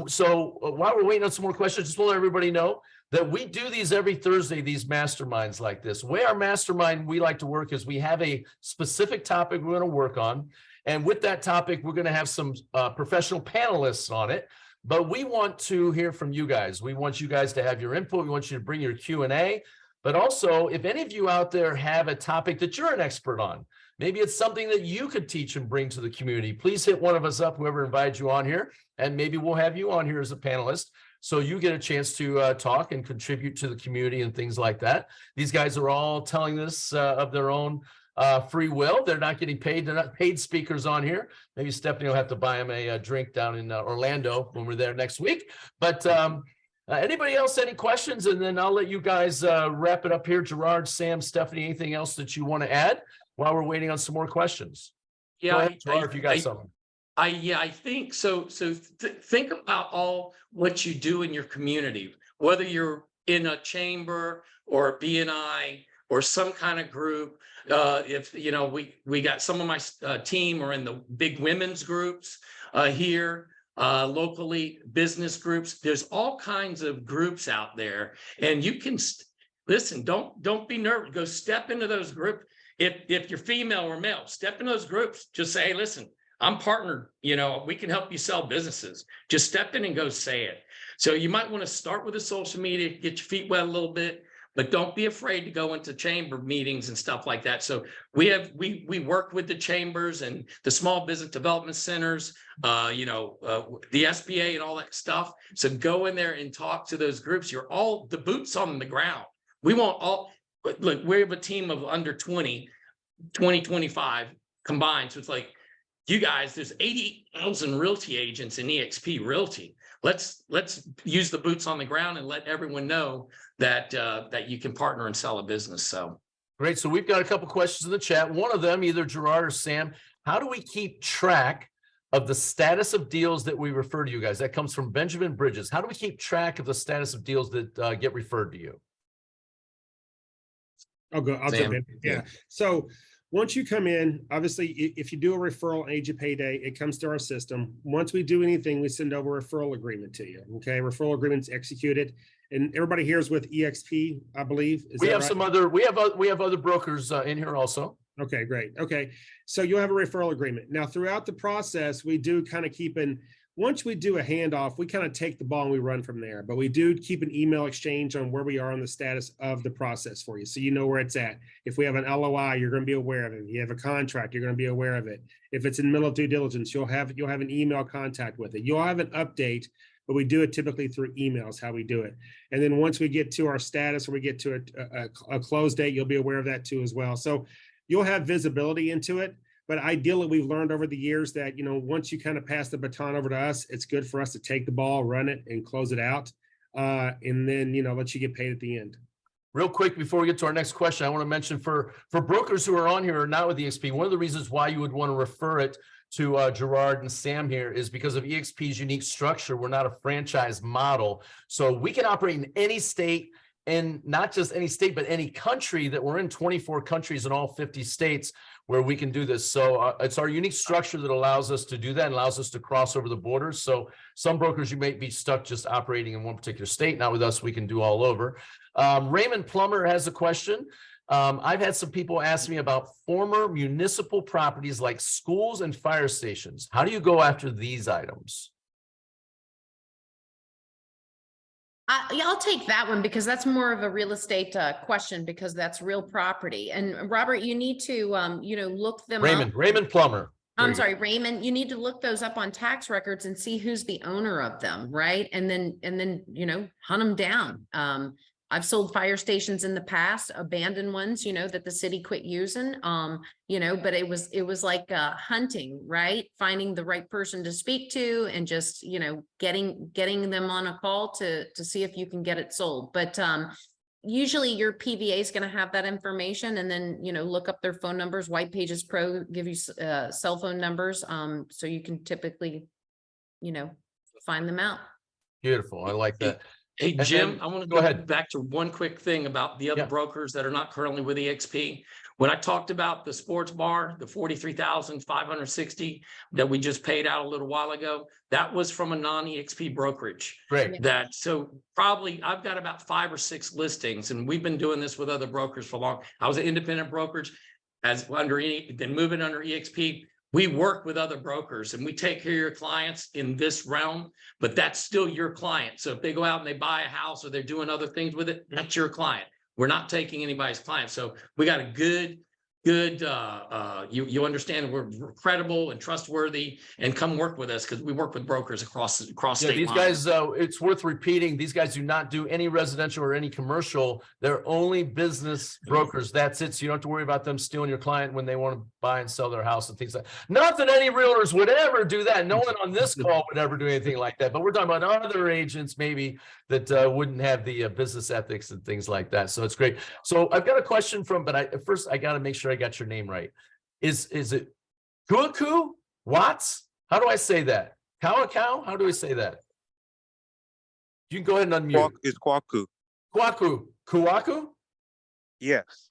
So while we're waiting on some more questions, just want to let everybody know that we do these every Thursday, these masterminds like this. The way our mastermind we like to work is we have a specific topic we're going to work on, and with that topic, we're going to have some professional panelists on it. But we want to hear from you guys. We want you guys to have your input. We want you to bring your Q&A. But also, if any of you out there have a topic that you're an expert on, maybe it's something that you could teach and bring to the community, please hit one of us up, whoever invited you on here, and maybe we'll have you on here as a panelist so you get a chance to talk and contribute to the community and things like that. These guys are all telling this of their own free will. They're not getting paid. They're not paid speakers on here. Maybe Stephanie will have to buy them a drink down in Orlando when we're there next week. But anybody else, any questions? And then I'll let you guys wrap it up here. Gerard, Sam, Stephanie, anything else that you want to add while we're waiting on some more questions? Yeah, go ahead, Gerard, if you got something. I think so. Think about all what you do in your community, whether you're in a chamber or a BNI or some kind of group. If you know, we got some of my team are in the big women's groups here locally, business groups. There's all kinds of groups out there, and you can listen. Don't be nervous. Go step into those groups. If you're female or male, step in those groups. Just say, hey, listen, I'm partnered. You know, we can help you sell businesses. Just step in and go say it. So you might want to start with the social media, get your feet wet a little bit, but don't be afraid to go into chamber meetings and stuff like that. So we work with the chambers and the small business development centers, the SBA and all that stuff. So go in there and talk to those groups. You're all the boots on the ground. We won't all look, we have a team of under 20, 25 combined. So it's like, you guys, there's 80,000 realty agents in EXP Realty. Let's use the boots on the ground and let everyone know that that you can partner and sell a business. So great. So we've got a couple questions in the chat. One of them, either Gerard or Sam, how do we keep track of the status of deals that we refer to you guys? That comes from Benjamin Bridges. How do we keep track of the status of deals that get referred to you? I'll jump in. Yeah. So once you come in, obviously, if you do a referral agent payday, it comes to our system. Once we do anything, we send over a referral agreement to you. Okay, referral agreement's executed, and everybody here is with EXP, I believe. We have some other. We have other brokers in here also. Okay, great. Okay, so you'll have a referral agreement. Now, throughout the process, we do kind of keep in. Once we do a handoff, we kind of take the ball and we run from there. But we do keep an email exchange on where we are on the status of the process for you, so you know where it's at. If we have an LOI, you're going to be aware of it. If you have a contract, you're going to be aware of it. If it's in the middle of due diligence, you'll have an email contact with it. You'll have an update, but we do it typically through emails, how we do it. And then once we get to our status or we get to a close date, you'll be aware of that too as well. So you'll have visibility into it. But ideally, we've learned over the years that, once you kind of pass the baton over to us, it's good for us to take the ball, run it, and close it out. And then, let you get paid at the end. Real quick, before we get to our next question, I want to mention for brokers who are on here or not with EXP, one of the reasons why you would want to refer it to Gerard and Sam here is because of EXP's unique structure. We're not a franchise model. So we can operate in any state, and not just any state, but any country that we're in, 24 countries in all 50 states where we can do this. So it's our unique structure that allows us to do that and allows us to cross over the borders. So some brokers, you may be stuck just operating in one particular state. Not with us, we can do all over. Raymond Plummer has a question. I've had some people ask me about former municipal properties like schools and fire stations. How do you go after these items? Yeah, I'll take that one because that's more of a real estate question, because that's real property. And Robert, you need to, look them up. Raymond Plummer. I'm sorry, Raymond, you need to look those up on tax records and see who's the owner of them, right? And then, hunt them down. I've sold fire stations in the past, abandoned ones, that the city quit using, but it was like hunting, right? Finding the right person to speak to and just, getting them on a call to see if you can get it sold. But usually your PVA is going to have that information, and then, look up their phone numbers. White Pages Pro give you cell phone numbers. So you can typically, find them out. Beautiful. I like that. Hey, Jim, I want to go ahead back to one quick thing about the other brokers that are not currently with EXP. When I talked about the sports bar, the $43,560 that we just paid out a little while ago, that was from a non-EXP brokerage. Great. So probably I've got about 5 or 6 listings, and we've been doing this with other brokers for long. I was an independent brokerage then moving under EXP. We work with other brokers and we take care of your clients in this realm, but that's still your client. So if they go out and they buy a house or they're doing other things with it, that's your client. We're not taking anybody's client. So we got a good, you understand we're credible and trustworthy, and come work with us because we work with brokers across state these lines. guys, it's worth repeating. These guys do not do any residential or any commercial. They're only business brokers. That's it. So you don't have to worry about them stealing your client when they want to buy and sell their house and things like that. Not that any realtors would ever do that. No one on this call would ever do anything like that. But we're talking about other agents maybe that wouldn't have the business ethics and things like that. So it's great. So I've got a question first I got to make sure I got your name right. Is it Kuaku Watts? How do I say that? Cow? How do we say that? You can go ahead and unmute. It's Kwaku. Kuaku? Yes.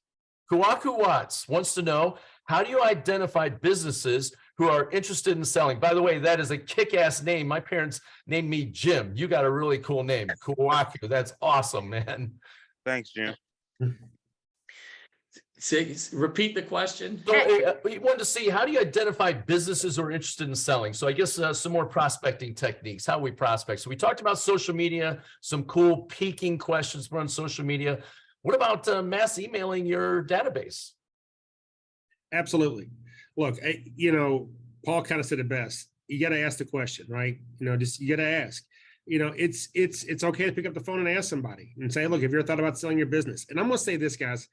Kuaku Watts wants to know, how do you identify businesses who are interested in selling? By the way, that is a kick-ass name. My parents named me Jim. You got a really cool name, Kuaku. That's awesome, man. Thanks, Jim. Repeat the question. So we wanted to see, how do you identify businesses who are interested in selling? So I guess some more prospecting techniques, how we prospect. So we talked about social media, some cool peaking questions on social media. What about mass emailing your database? Absolutely. Look, Paul kind of said it best. You got to ask the question, right? Just you got to ask. It's okay to pick up the phone and ask somebody and say, look, have you ever thought about selling your business? And I'm going to say this, guys.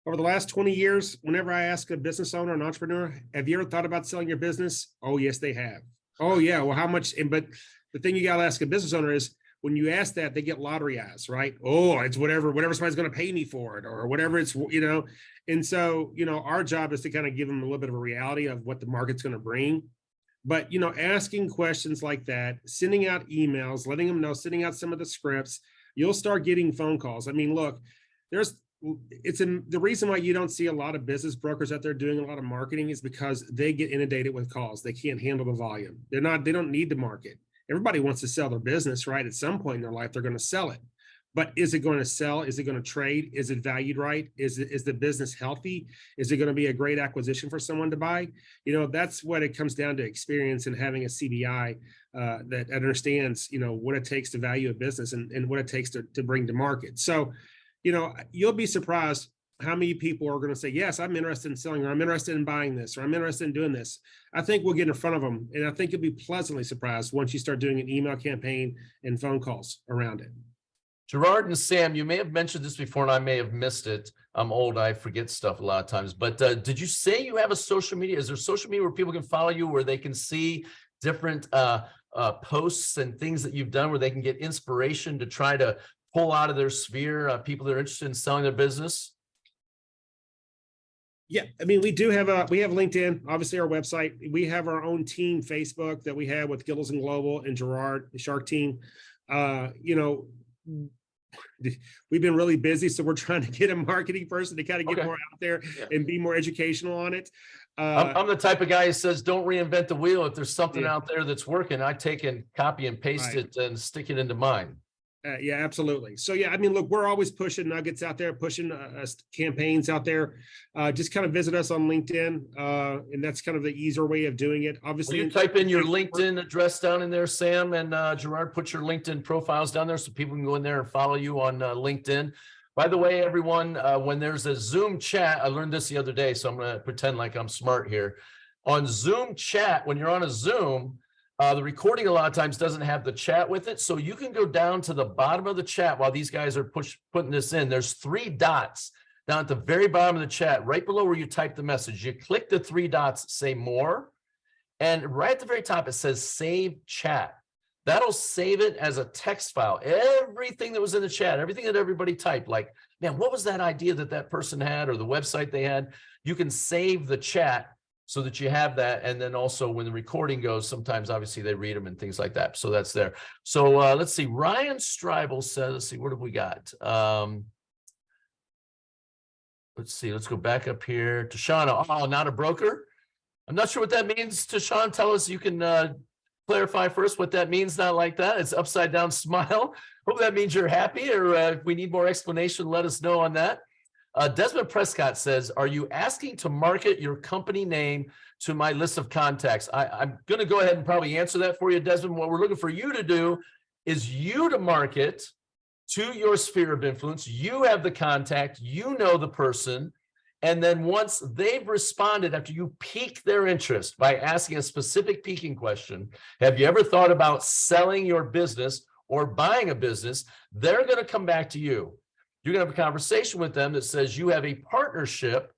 Over the last 20 years, whenever I ask a business owner, an entrepreneur, have you ever thought about selling your business? Oh, yes, they have. Oh, yeah. Well, how much? But the thing you got to ask a business owner is, when you ask that, they get lottery eyes, right? Oh, it's whatever somebody's going to pay me for it, or whatever it's, And so, our job is to kind of give them a little bit of a reality of what the market's going to bring. But, asking questions like that, sending out emails, letting them know, sending out some of the scripts, you'll start getting phone calls. I mean, look, the reason why you don't see a lot of business brokers out there doing a lot of marketing is because they get inundated with calls. They can't handle the volume. They don't need to market. Everybody wants to sell their business, right? At some point in their life, they're going to sell it. But is it going to sell? Is it going to trade? Is it valued right? Is the business healthy? Is it going to be a great acquisition for someone to buy? That's what it comes down to, experience and having a CBI that understands, what it takes to value a business and what it takes to bring to market. So, you'll be surprised how many people are going to say, yes, I'm interested in selling, or I'm interested in buying this, or I'm interested in doing this. I think we'll get in front of them. And I think you'll be pleasantly surprised once you start doing an email campaign and phone calls around it. Gerard and Sam, you may have mentioned this before and I may have missed it. I'm old, I forget stuff a lot of times, but did you say you have a social media? Is there social media where people can follow you, where they can see different posts and things that you've done, where they can get inspiration to try to pull out of their sphere people that are interested in selling their business? Yeah, I mean, we have LinkedIn, obviously our website. We have our own team, Facebook, that we have with Gillis and Global and Gerard, the Shark team. We've been really busy, so we're trying to get a marketing person to kind of get more out there and be more educational on it. I'm the type of guy who says, don't reinvent the wheel. If there's something out there that's working, I take and copy and paste it and stick it into mine. Yeah, absolutely. So, yeah, I mean, look, we're always pushing nuggets out there, pushing campaigns out there. Just kind of visit us on LinkedIn. And that's kind of the easier way of doing it. Obviously, you type in your LinkedIn address down in there, Sam, and Gerard, put your LinkedIn profiles down there so people can go in there and follow you on LinkedIn. By the way, everyone, when there's a Zoom chat, I learned this the other day, so I'm going to pretend like I'm smart here. On Zoom chat, when you're on a Zoom, the recording a lot of times doesn't have the chat with it. So you can go down to the bottom of the chat while these guys are putting this in. There's 3 dots down at the very bottom of the chat, right below where you type the message. You click the 3 dots, say more. And right at the very top, it says save chat. That'll save it as a text file. Everything that was in the chat, everything that everybody typed, like, man, what was that idea that person had, or the website they had? You can save the chat so that you have that. And then also when the recording goes, sometimes obviously they read them and things like that. So that's there. So let's see. Ryan Stribel says, let's see, what have we got? Let's see, let's go back up here. Tashana, oh, not a broker? I'm not sure what that means. Tashana, tell us, you can clarify first what that means. Not like that. It's upside down smile. Hope that means you're happy, or if we need more explanation, let us know on that. Desmond Prescott says, are you asking to market your company name to my list of contacts? I'm going to go ahead and probably answer that for you, Desmond. What we're looking for you to do is you to market to your sphere of influence. You have the contact, you know the person. And then once they've responded, after you pique their interest by asking a specific piquing question, have you ever thought about selling your business or buying a business? They're going to come back to you. You're going to have a conversation with them that says you have a partnership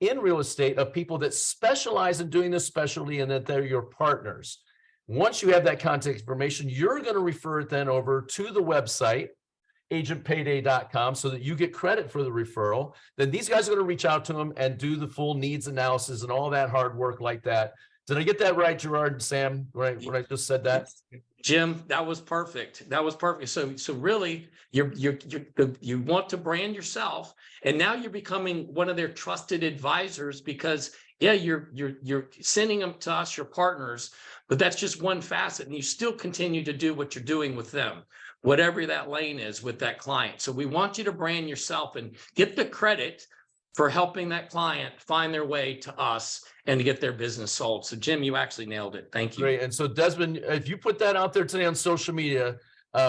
in real estate of people that specialize in doing this specialty and that they're your partners. Once you have that contact information, you're going to refer it then over to the website, agentpayday.com, so that you get credit for the referral. Then these guys are going to reach out to them and do the full needs analysis and all that hard work like that. Did I get that right, Gerard and Sam, right, when I just said that? Jim, that was perfect. That was perfect. So really, you want to brand yourself, and now you're becoming one of their trusted advisors, because you're sending them to us, your partners, but that's just one facet, and you still continue to do what you're doing with them, whatever that lane is with that client. So we want you to brand yourself and get the credit for helping that client find their way to us and to get their business sold. So Jim, you actually nailed it. Thank you. Great. And so Desmond, if you put that out there today on social media,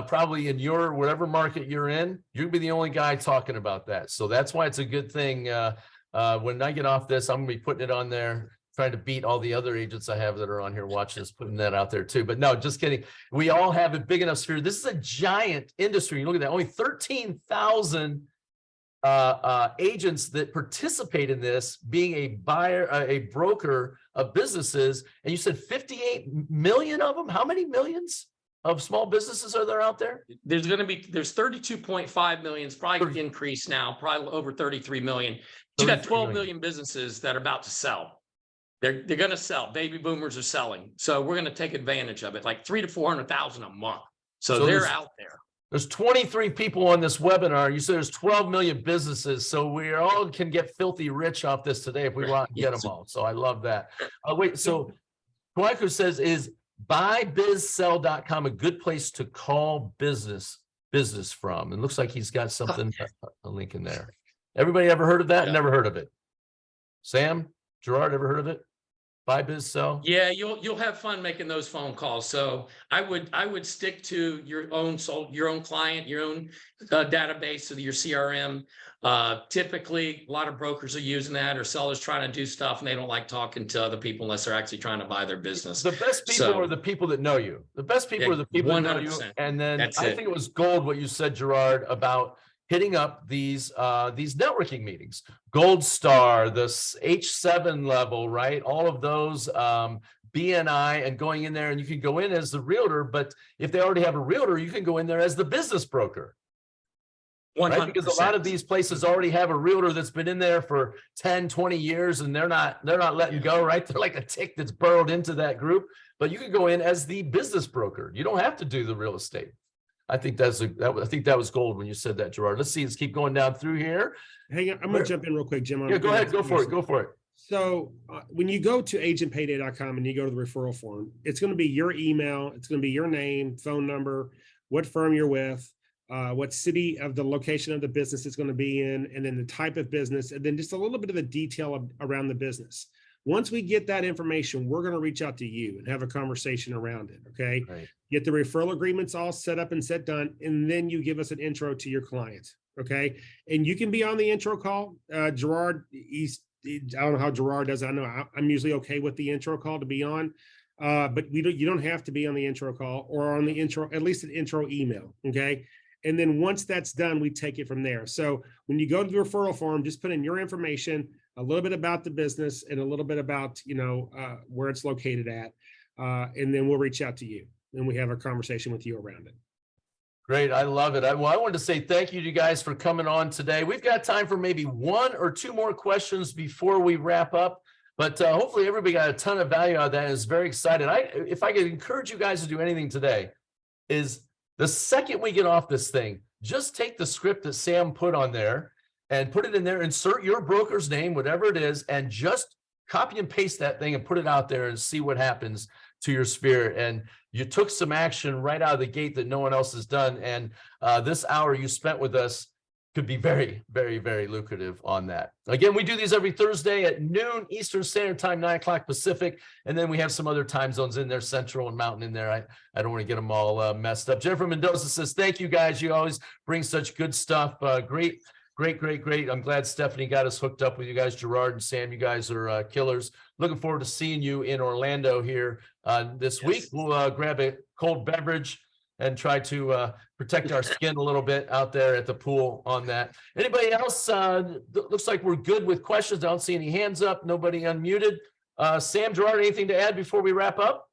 probably in your whatever market you're in, you'll be the only guy talking about that. So that's why it's a good thing. When I get off this, I'm gonna be putting it on there, trying to beat all the other agents I have that are on here watching this, putting that out there too. But no, just kidding. We all have a big enough sphere. This is a giant industry. You look at that, only 13,000 agents that participate in this, being a buyer, a broker of businesses. And you said 58 million of them. How many millions of small businesses are there out there? There's 32.5 million. It's probably increased now, probably over 33 million. You got 12 million businesses that are about to sell. They're going to sell. Baby boomers are selling. So we're going to take advantage of it, like 300,000 to 400,000 a month. So they're out there. There's 23 people on this webinar. You said there's 12 million businesses. So we all can get filthy rich off this today if we want to get them all. So I love that. Wait, so Kwaku says, is buybizsell.com a good place to call business from? It looks like he's got something, a link in there. Everybody ever heard of that? Yeah. Never heard of it. Sam, Gerard, ever heard of it? Buy, biz, sell? Yeah, you'll have fun making those phone calls. So I would stick to your own client, your own database of your CRM. Typically, a lot of brokers are using that, or sellers trying to do stuff, and they don't like talking to other people unless they're actually trying to buy their business. The best people are the people that know you. The best people are the people that know you. 100%. And then That's I it. think it was gold what you said, Gerard, about hitting up these networking meetings, Gold Star, the H7 level, right? All of those, BNI, and going in there, and you can go in as the realtor, but if they already have a realtor, you can go in there as the business broker. 100%. Right? Because a lot of these places already have a realtor that's been in there for 10, 20 years, and they're not letting go, right? They're like a tick that's burrowed into that group, but you can go in as the business broker. You don't have to do the real estate. I think I think that was gold when you said that, Gerard. Let's see. Let's keep going down through here. Hang on, I'm going to jump in real quick, Jim. Yeah, go ahead. Go for it. Go for it. So when you go to agentpayday.com and you go to the referral form, it's going to be your email. It's going to be your name, phone number, what firm you're with, what city of the location of the business it's going to be in, and then the type of business, and then just a little bit of the detail around the business. Once we get that information, we're going to reach out to you and have a conversation around it. Okay. Right. Get the referral agreements all set up and set done. And then you give us an intro to your client. Okay. And you can be on the intro call. Gerard, I don't know how Gerard does. I know I'm usually okay with the intro call to be on. But you don't have to be on the intro call or on the intro, at least an intro email. Okay. And then once that's done, we take it from there. So when you go to the referral form, just put in your information, a little bit about the business, and a little bit about, where it's located at. And then we'll reach out to you and we have a conversation with you around it. Great. I love it. I wanted to say thank you to you guys for coming on today. We've got time for maybe one or two more questions before we wrap up, but hopefully everybody got a ton of value out of that and is very excited. If I could encourage you guys to do anything today, is the second we get off this thing, just take the script that Sam put on there and put it in there, insert your broker's name, whatever it is, and just copy and paste that thing and put it out there and see what happens to your sphere. And you took some action right out of the gate that no one else has done. And this hour you spent with us could be very, very, very lucrative on that. Again, we do these every Thursday at noon Eastern Standard Time, 9 o'clock Pacific. And then we have some other time zones in there, Central and Mountain in there. I don't want to get them all messed up. Jennifer Mendoza says, thank you guys. You always bring such good stuff. Great. I'm glad Stephanie got us hooked up with you guys. Gerard and Sam, you guys are killers. Looking forward to seeing you in Orlando here this week. We'll grab a cold beverage and try to protect our skin a little bit out there at the pool on that. Anybody else? Looks like we're good with questions. I don't see any hands up. Nobody unmuted. Sam, Gerard, anything to add before we wrap up?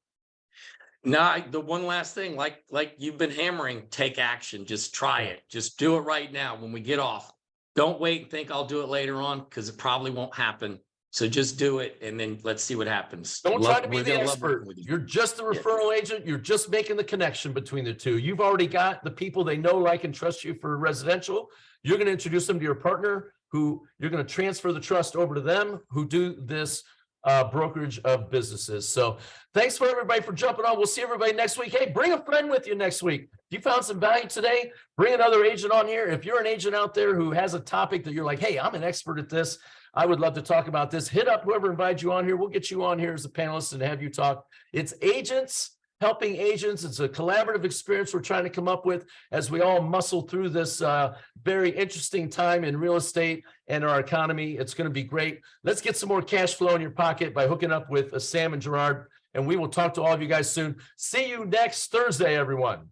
No, the one last thing, like you've been hammering, take action. Just try it. Just do it right now when we get off. Don't wait and think I'll do it later on, because it probably won't happen. So just do it, and then let's see what happens. Don't try to be the expert. You're just the referral agent. You're just making the connection between the two. You've already got the people they know, like, and trust you for residential. You're going to introduce them to your partner, who you're going to transfer the trust over to them, who do this brokerage of businesses. So thanks for everybody for jumping on. We'll see everybody next week. Hey, bring a friend with you next week. If you found some value today, bring another agent on here. If you're an agent out there who has a topic that you're like, hey, I'm an expert at this, I would love to talk about this, hit up whoever invited you on here. We'll get you on here as a panelist and have you talk. It's agents helping agents. It's a collaborative experience we're trying to come up with as we all muscle through this very interesting time in real estate and our economy. It's going to be great. Let's get some more cash flow in your pocket by hooking up with Sam and Gerard, and we will talk to all of you guys soon. See you next Thursday, everyone.